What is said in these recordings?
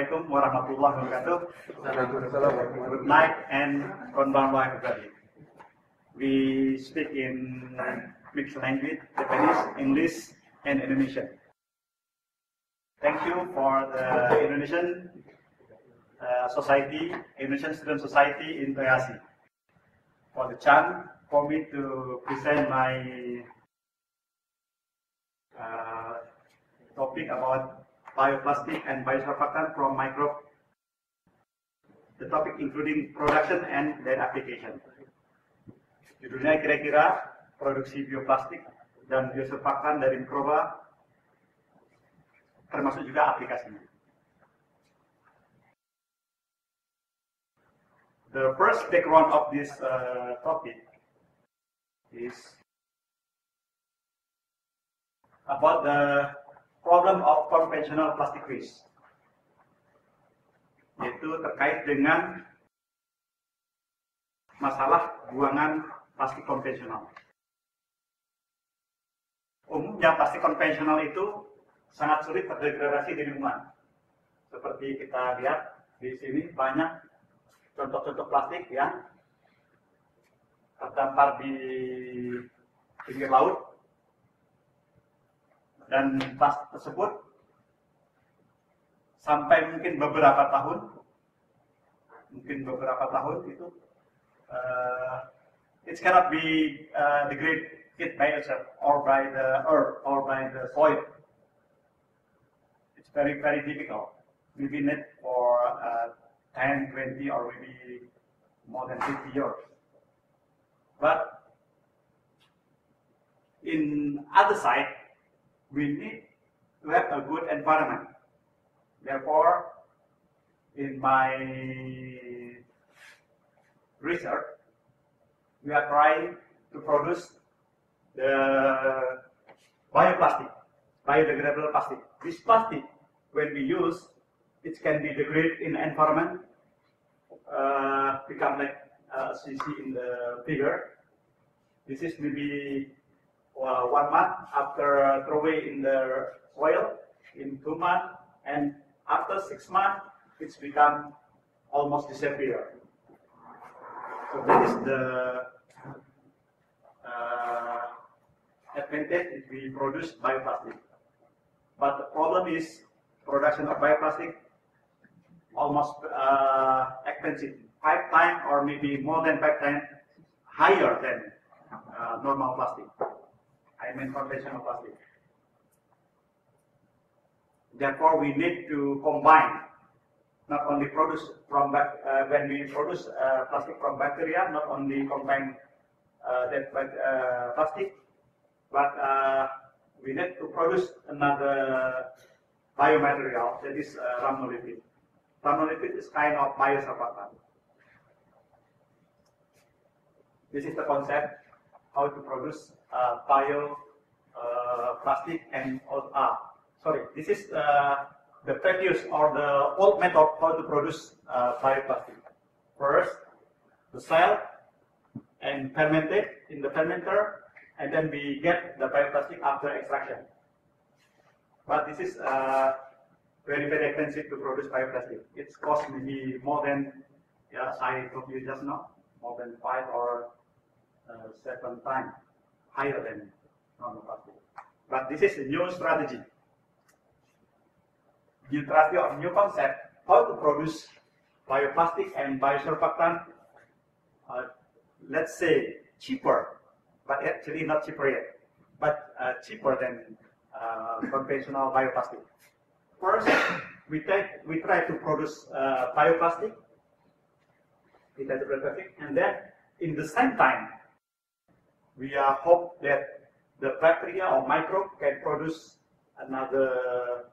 Assalamualaikum warahmatullahi wabarakatuh. Good night and konbanwa everybody. We speak in mixed language, Japanese, English, and Indonesian. Thank you for the Indonesian Society, Indonesian Student Society in Toyasi, for the chance for me to present my topic about bioplastic and biosurfactant from microbe. The topic including production and their application. Judulnya kira-kira produksi bioplastik dan biosurfaktan dari mikroba, termasuk juga aplikasinya. The first background of this topic is about the problem of conventional plastic waste, yaitu terkait dengan masalah buangan plastik konvensional. Umumnya plastik konvensional itu sangat sulit terdegradasi di lingkungan. Seperti kita lihat di sini banyak contoh-contoh plastik yang terdampar di pinggir laut, dan plastik tersebut sampai mungkin beberapa tahun itu it cannot be degraded by itself or by the earth or by the soil. It's very, very difficult. Maybe need for 10, 20, or maybe more than 50 years. But in other side, we need to have a good environment. Therefore, in my research, we are trying to produce the bioplastic, biodegradable plastic. This plastic, when we use, it can be degraded in the environment, become like as you see in the figure. This is maybe 1 month after throw away in the soil, in 2 months, and after 6 months, it's become almost disappear. So that is the advantage if we produce bioplastic. But the problem is production of bioplastic almost expensive, 5 times or maybe more than 5 times higher than normal plastic. I mean conventional plastic. Therefore, we need to combine, not only produce from when we produce plastic from bacteria, not only combine that plastic, but we need to produce another biomaterial, that is rhamnolipid. Rhamnolipid is kind of biosurfactant. This is the concept how to produce plastic and this is the previous or the old method how to produce bioplastic. First, the cell and fermented in the fermenter, and then we get the bioplastic after extraction. But this is very, very expensive to produce bioplastic. It's cost maybe more than, as I told you just now, more than 5 or 7 times higher than normal plastic. But this is a new strategy. New strategy or new concept how to produce bioplastic and biosurfactant, let's say cheaper, but actually not cheaper yet, but cheaper than conventional bioplastic. First, we try to produce bioplastic, and then in the same time, we hope that the bacteria or microbe can produce another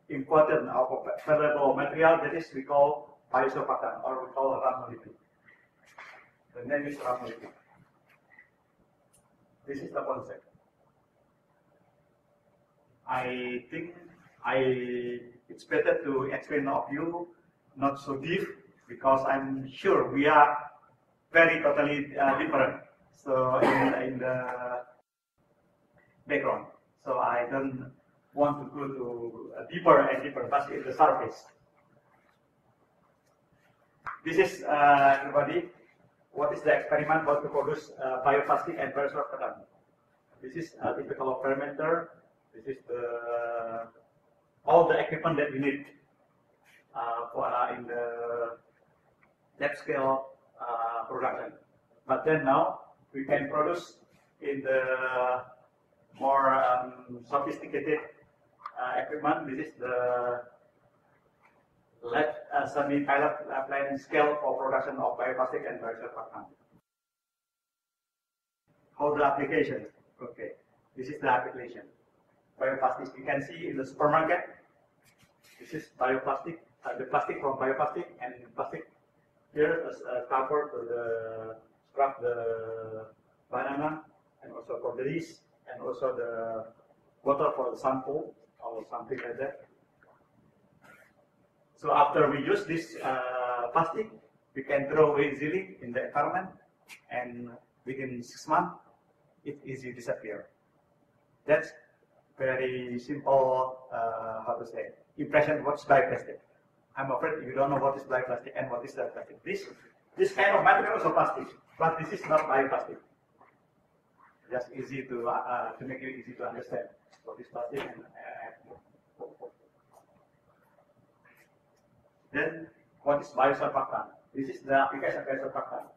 important or valuable material, that is we call biosurfactant or we call rhamnolipid. The name is rhamnolipid. This is the concept. I think it's better to explain of you, not so deep, because I'm sure we are very totally different. So in the background, so I don't want to go to deeper and deeper plastic in the surface. This is everybody. What is the experiment how to produce bioplastic and biosurfactant? This is a typical fermenter. This is all the equipment that we need for in the lab scale production. But then now we can produce in the more sophisticated equipment. This is the lab semi-pilot plant scale for production of bioplastic and biosurfactant. How the application? Okay, this is the application. Bioplastic. You can see in the supermarket. This is bioplastic. The plastic from bioplastic and plastic. Here is a cover to scrap the banana, and also for the yeast, and also the water for the sample or something like that. So after we use this plastic, we can throw away easily in the environment, and within 6 months, it easily disappear. That's very simple, how to say, impression what's bioplastic. I'm afraid you don't know what is bioplastic and what is plastic. This kind of material is also plastic, but this is not bioplastic. Just easy to make it easy to understand what is plastic and then what is biosurfactant? This is the application of biosurfactant.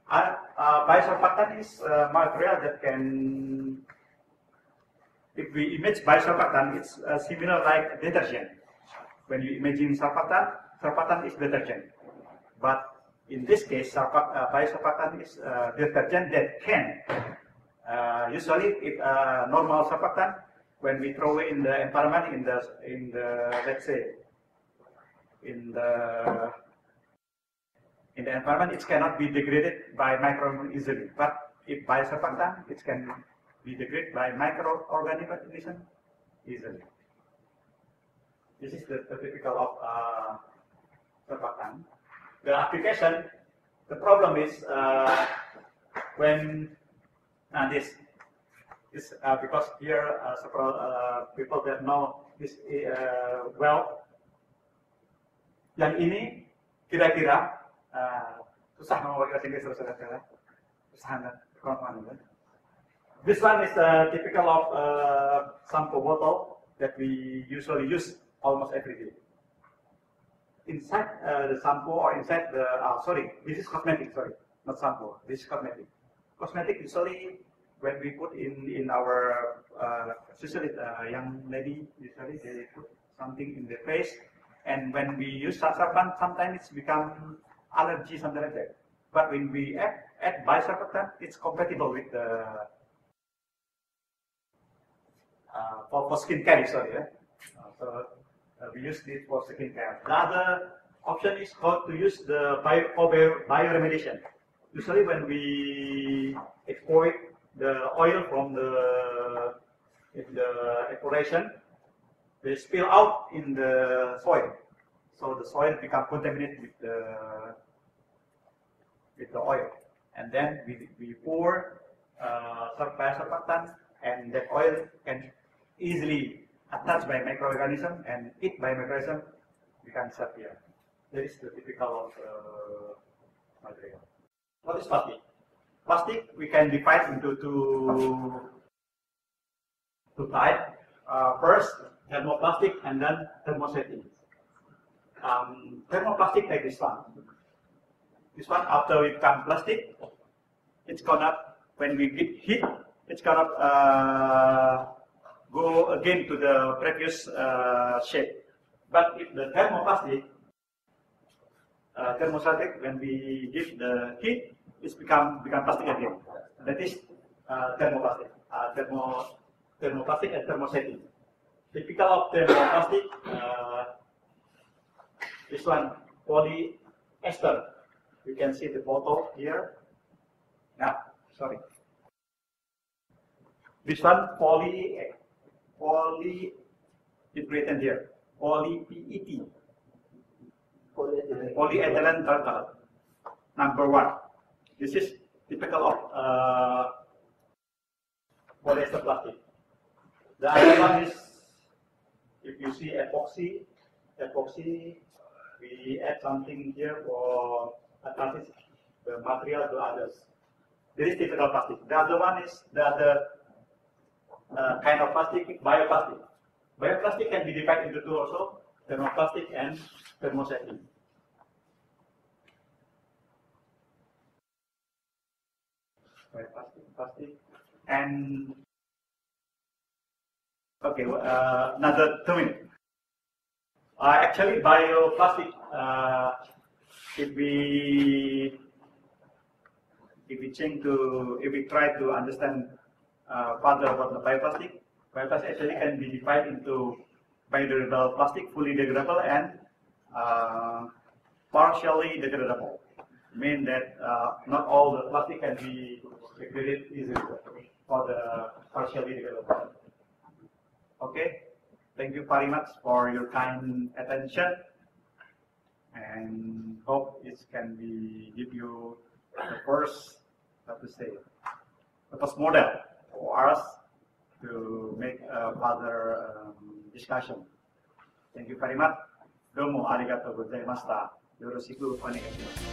Biosurfactant is a material that can, if we image biosurfactant, it's similar like detergent. When you imagine surfactant is detergent. But in this case, biosurfactant is detergent that can, usually if normal surfactant, when we throw it in the environment, in the let's say, in the environment, it cannot be degraded by microorganisms easily. But if biosurfactant, it can be degraded by microorganisms easily. This is the typical of surfactant. The application, the problem is when this is because here several people that know this well. Yang ini kira-kira susah ngomong bahasa Inggris saudara-saudara. This one is typical of shampoo bottle that we usually use almost every day. Inside the shampoo or inside the this is cosmetic. Sorry, not shampoo. This is cosmetic. Cosmetic usually when we put in our usually young lady usually they put something in the face. And when we use surfactant, sometimes it's become allergy, something like that. But when we add biosurfactant, it's compatible with the for skin care. So we use it for skin care. The other option is how to use the bioremediation. Usually, when we export the oil from the evaporation, they spill out in the soil, so the soil becomes contaminated with the oil, and then we pour biosurfactant, and that oil can easily attach by microorganism and eat by microorganism becomes disappear. That is the typical of material. What is plastic? Plastic we can divide into two types. First, thermoplastic and then thermosetting. Thermoplastic like this one. This one after it becomes plastic, it's gonna, when we get heat, it's gonna go again to the previous shape. But if the thermostatic, when we give the heat, it's become plastic again. That is thermoplastic. Thermoplastic and thermosetting. Typical of thermoplastic, this one polyester. You can see the photo here. Sorry. This one it's written here. Poly-PET. Polyethylene terephthalate. Number 1. This is typical of polyester plastic. The other one is if you see epoxy, we add something here for attach the material to others. This is typical plastic. The other one is the other kind of plastic, bioplastic. Bioplastic can be divided into two also, thermoplastic and thermosetting. Bioplastic, and okay, another 2 minutes. Actually, bioplastic. If we try to understand further about the bioplastic actually can be divided into biodegradable plastic, fully degradable, and partially degradable. Mean that not all the plastic can be degraded easily for the partially degradable. Okay, thank you very much for your kind attention, and hope it can be give you the first, the first model for us to make a further discussion. Thank you very much. Domo arigatou gozaimashita. Yoroshiku onegaishimasu.